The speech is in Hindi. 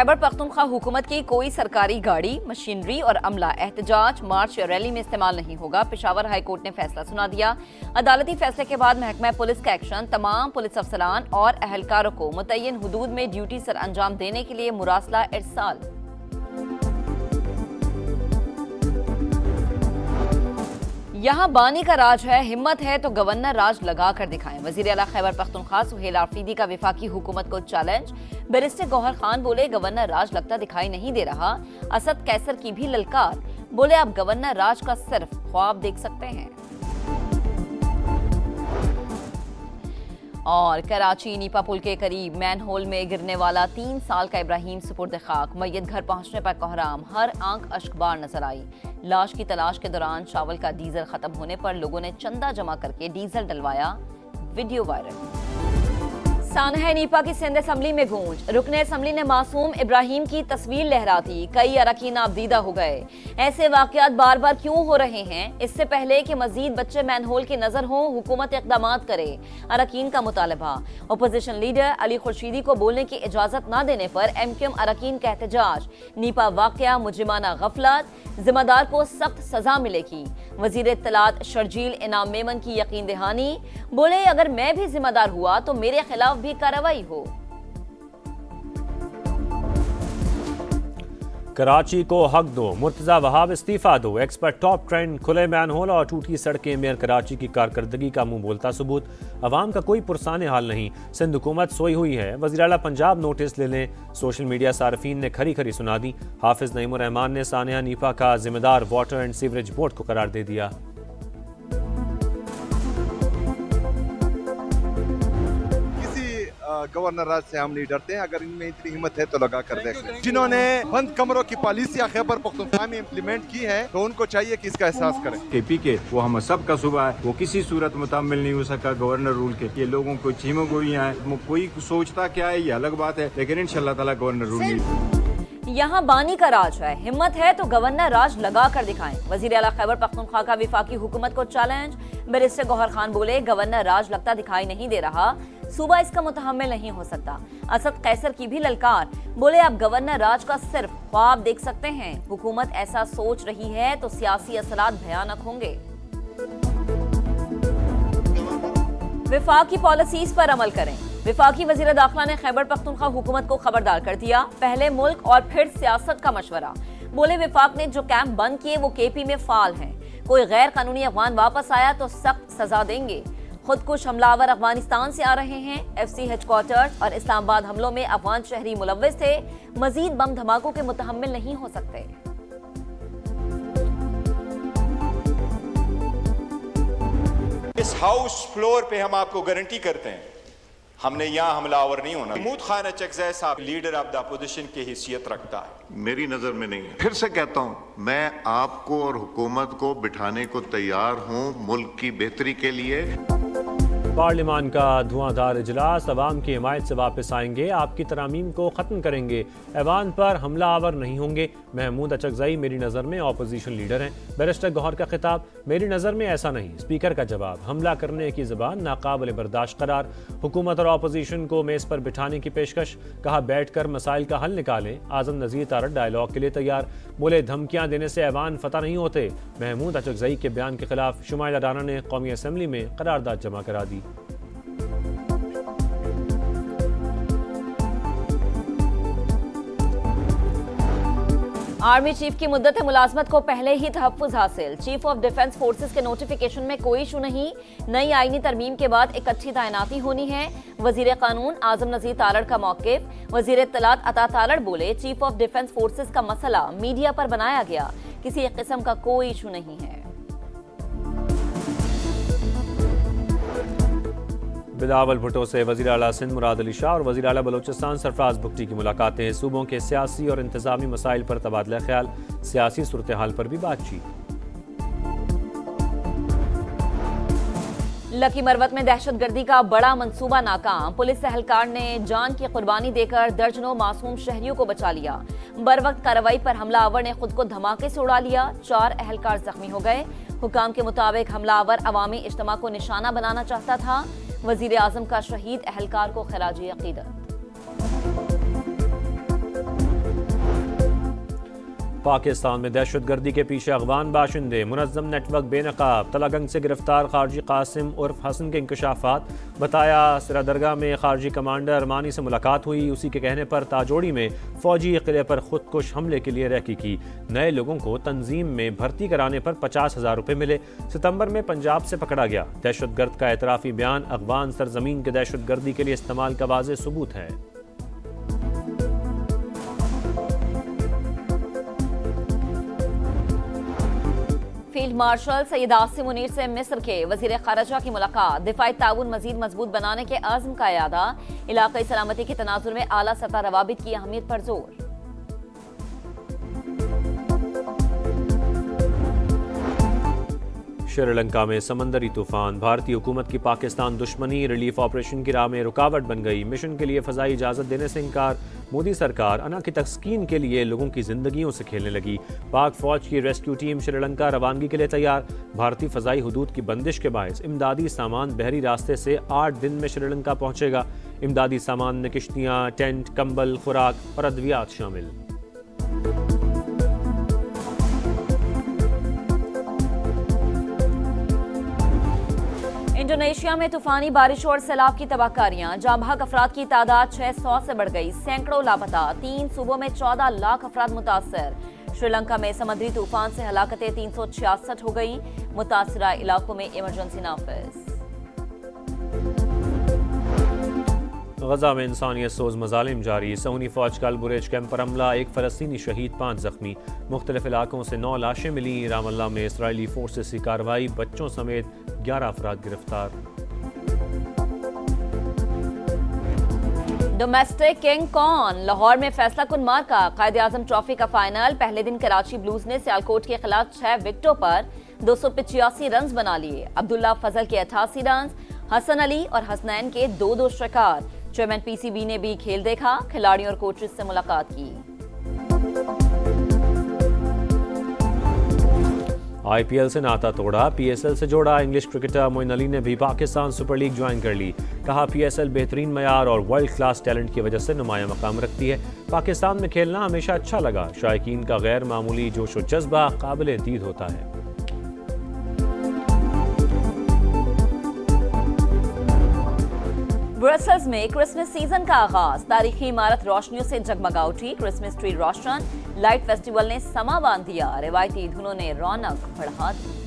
खैबर पख्तूनख्वा हुकूमत की कोई सरकारी गाड़ी, मशीनरी और अमला एहतजाज, मार्च या रैली में इस्तेमाल नहीं होगा। पेशावर हाई कोर्ट ने फैसला सुना दिया। अदालती फैसले के बाद महकमा पुलिस का एक्शन, तमाम पुलिस अफसरान और अहलकारों को मुतय्यन हुदूद में ड्यूटी सर अंजाम देने के लिए मुरासला इरसाल। यहाँ बानी का राज है, हिम्मत है तो गवर्नर राज लगा कर दिखाएं। वजीर आला खैबर पख्तूनख्वा सुहेल आफरीदी का विफाकी हुकूमत को चैलेंज। बैरिस्टर गौहर खान बोले गवर्नर राज लगता दिखाई नहीं दे रहा। असद कैसर की भी ललकार, बोले आप गवर्नर राज का सिर्फ ख्वाब देख सकते हैं। और कराची नीपा पुल के करीब मैनहोल में गिरने वाला 3 साल का इब्राहिम सुपुर्द खाक। मैयत घर पहुंचने पर कोहराम, हर आंख अश्कबार नजर आई। लाश की तलाश के दौरान चावल का डीजल खत्म होने पर लोगों ने चंदा जमा करके डीजल डलवाया, वीडियो वायरल। सानहा नीपा की सिंध असम्बली में गूंज, रुकने असम्बली ने मासूम इब्राहिम की तस्वीर लहरा दी। कई अरकान आबदीदा हो गए। ऐसे वाकयात बार बार क्यों हो रहे हैं? इससे पहले कि मजीद बच्चे मैनहोल की नजर हों, हुकूमत इकदाम करे, अरकान का मुतालबा। अपोजिशन लीडर अली खुर्शीदी को बोलने की इजाजत न देने पर MQM अरकान का एहतजाज। नीपा वाकया मुजरिमाना गफलत, जिम्मेदार को सख्त सजा मिलेगी। वजीर इत्तलात शर्जील इनाम मेमन की यकीन दहानी, बोले अगर मैं भी जिम्मेदार हुआ तो मेरे खिलाफ भी कार्रवाई हो। कराची को हक दो, मुर्तजा वहाब इस्तीफा दो। एक्सपर्ट टॉप ट्रेंड, खुले मैनहोल और टूटी सड़कें मेयर कराची की कारकर्दगी का मुंह बोलता सबूत। अवाम का कोई पुरसाने हाल नहीं, सिंध हुकूमत सोई हुई है। वज़ीर आला पंजाब नोटिस ले लें। सोशल मीडिया सार्फिन ने खरी खरी सुना दी। हाफिज नईमुर रहमान ने सानिया नीपा का जिम्मेदार वाटर एंड सीवरेज बोर्ड को करार दे दिया। गवर्नर राज से हम नहीं डरते हैं, अगर इनमें इतनी हिम्मत है तो लगा कर देखें। जिन्होंने बंद कमरों की पॉलिसियां खैबर पख्तूनख्वा में इम्प्लीमेंट की है तो उनको चाहिए कि इसका एहसास करें। KP के वो हम सब का सूबा है, वो किसी सूरत मुतामिल नहीं हो सका गवर्नर रूल के। ये लोगों को चीमो गोइयां है, कोई सोचता क्या है ये अलग बात है, लेकिन इंशाल्लाह ताला गवर्नर रूल नहीं। यहाँ बानी का राज है, हिम्मत है तो गवर्नर राज लगा कर दिखाएं। वजीर आला खैबर पख्तूनख्वा का विफाकी हुकूमत को चैलेंज। बैरिस्टर गौहर खान बोले गवर्नर राज लगता दिखाई नहीं दे रहा, सूबा इसका मुतहम्मिल नहीं हो सकता। असद कैसर की भी ललकार, बोले आप गवर्नर राज का सिर्फ ख्वाब देख सकते हैं। हुकूमत ऐसा सोच रही है तो सियासी असरात भयानक होंगे। विफाकी पॉलिसीज पर अमल करें। विफाकी वजीर दाखिला ने खैबर पख्तूनख्वा हुकूमत को खबरदार कर दिया। पहले मुल्क और फिर सियासत का मशवरा। बोले विफाक ने जो कैंप बंद किए वो KP में फाल हैं। कोई गैर कानूनी अफगान वापस आया तो सख्त सजा देंगे। खुदकुश हमलावर अफगानिस्तान से आ रहे हैं। FC हेडक्वार्टर्स और इस्लामाबाद हमलों में अफगान शहरी मुलव्विस थे। मजीद बम धमाकों के मुतहम्मिल नहीं हो सकते। इस हाउस फ्लोर पे हम आपको गारंटी करते हैं हमने यहाँ हमलावर नहीं होना। महमूद खान चकज़ई साहब लीडर ऑफ द अपोजिशन की हैसियत रखता है, मेरी नजर में नहीं है। फिर से कहता हूँ, मैं आपको और हुकूमत को बिठाने को तैयार हूँ मुल्क की बेहतरी के लिए। पार्लियामान का धुआंधार इजलास, अवाम की हिमायत से वापस आएंगे, आपकी तरामीम को ख़त्म करेंगे, ऐवान पर हमला आवर नहीं होंगे। महमूद चकज़ई मेरी नज़र में अपोजिशन लीडर हैं। बैरिस्टर गौहर का खिताब, मेरी नज़र में ऐसा नहीं। स्पीकर का जवाब, हमला करने की ज़बान नाकाबिल बर्दाश्त करार। हुकूमत और अपोजिशन को मेज़ पर बिठाने की पेशकश, कहा बैठ कर मसाइल का हल निकालें। आज़म नज़ीर तारड़ डायलॉग के लिए तैयार, बोले धमकियाँ देने से ऐवान फतह नहीं होते। महमूद चकज़ई के बयान के खिलाफ शुमाइला राना ने कौमी असम्बली में करारदाद जमा करा दी। आर्मी चीफ की मुद्दत मुलाजमत को पहले ही तहफ़्फ़ुज़ हासिल। चीफ ऑफ डिफेंस फोर्सेस के नोटिफिकेशन में कोई इशू नहीं। नई आईनी तरमीम के बाद इकट्ठी तैनाती होनी है। वजीर कानून आजम नज़ीर तारड़ का मौक़िफ़। वजीर इत्तलात अता तारड़ बोले चीफ ऑफ डिफेंस फोर्सेस का मसला मीडिया पर बनाया गया, किसी किस्म का कोई इशू नहीं है। बिलावल भुट्टो से वज़ीर आला सिंध मुराद अली शाह और वज़ीर आला बलोचिस्तान सरफराज भुट्टी की मुलाकातें। सूबों के सियासी और इंतजामी मसाइल पर तबादला ख्याल, सियासी सूरत हाल पर भी बातचीत। लकी मरवत में दहशतगर्दी का बड़ा मंसूबा नाकाम। पुलिस एहलकार ने जान की कुर्बानी देकर दर्जनों मासूम शहरियों को बचा लिया। बरवक्त कार्रवाई पर हमलावर ने खुद को धमाके से उड़ा लिया। 4 एहलकार जख्मी हो गए। हुकाम के मुताबिक हमलावर अवामी इज्तिमा को निशाना बनाना चाहता था। वजीर आजम का शहीद एहलकार को खराज अकीदत। पाकिस्तान में दहशतगर्दी के पीछे अफगान बाशिंदे, मुनज़्ज़म नेटवर्क बेनकाब, तलागंज से गिरफ्तार खारजी कासिम उर्फ हसन के इंकशाफात। बताया सिरा दरगाह में खारजी कमांडर अरमानी से मुलाकात हुई। उसी के कहने पर ताजोड़ी में फौजी किले पर खुदकुश हमले के लिए रैकी की। नए लोगों को तंजीम में भर्ती कराने पर 50,000 रुपये मिले। सितंबर में पंजाब से पकड़ा गया। दहशतगर्द का एतराफ़ी बयान अफगान सरजमीन के दहशतगर्दी के लिए इस्तेमाल का वाज़ेह सबूत है। फील्ड मार्शल सैयद आसिम मुनीर से मिस्र के वजीर खारजा की मुलाकात। दिफाई ताउन मजीद मजबूत बनाने के आज़म का यादा। इलाकाई सलामती के तनाजुर में आला सतह रवाबित की अहमियत पर जोर। श्रीलंका में समंदरी तूफान, भारतीय हुकूमत की पाकिस्तान दुश्मनी रिलीफ ऑपरेशन की राह में रुकावट बन गई। मिशन के लिए फ़ज़ाई इजाज़त देने से इनकार। मोदी सरकार अना की तस्कीन के लिए लोगों की जिंदगियों से खेलने लगी। पाक फौज की रेस्क्यू टीम श्रीलंका रवानगी के लिए तैयार। भारतीय फ़ज़ाई हुदूद की बंदिश के बायस इमदादी सामान बहरी रास्ते से 8 दिन में श्रीलंका पहुँचेगा। इमदादी सामान में किश्तियाँ, टेंट, कंबल, खुराक और अद्वियात शामिल। इंडोनेशिया में तूफानी बारिश और सैलाब की तबाहकारियां। जाँ बहक अफराद की तादाद 600 से बढ़ गई। सैकड़ों लापता। 3 सूबों में 14 लाख अफराद मुतासर। श्रीलंका में समुद्री तूफान से हलाकतें 366 हो गई। मुतासरा इलाकों में इमरजेंसी नाफिज। गजा में इंसानियत सोज मजालिम जारी। सऊदी फौज का अलबुरेज कैंप पर हमला, 1 फ़लस्तीनी शहीद, 5 जख्मी। मुख्तलिफ इलाकों से 9 लाशें मिली। रामल्ला में इसराइली फोर्सेस की कार्रवाई, बच्चों समेत 11 अफराद गिरफ्तार। डोमेस्टिक किंग कौन, लाहौर में फैसला कुन मार्का। कायदे आजम ट्रॉफी का फाइनल। पहले दिन कराची ब्लूज ने सियालकोट के खिलाफ 6 विकेटों पर 285 रन बना लिए। अब्दुल्ला फजल के 88 रन, हसन अली और हसनैन के 2-2 शिकार। चेयरमैन पीसीबी ने भी खेल देखा। खिलाड़ियों और कोचेस से मुलाकात की। आईपीएल से नाता तोड़ा, पीएसएल से जोड़ा। इंग्लिश क्रिकेटर मोइन अली ने भी पाकिस्तान सुपर लीग ज्वाइन कर ली। कहा पीएसएल बेहतरीन मयार और वर्ल्ड क्लास टैलेंट की वजह से नुमाया मकाम रखती है। पाकिस्तान में खेलना हमेशा अच्छा लगा। शायकीन का गैर मामूली जोश व जज्बा काबिल दीद होता है। ब्रसेल्स में क्रिसमस सीजन का आगाज। तारीखी इमारत रोशनियों से जगमगा उठी। क्रिसमस ट्री रोशन, लाइट फेस्टिवल ने समा बांध दिया। रिवायती धुनों ने रौनक बढ़ा दी।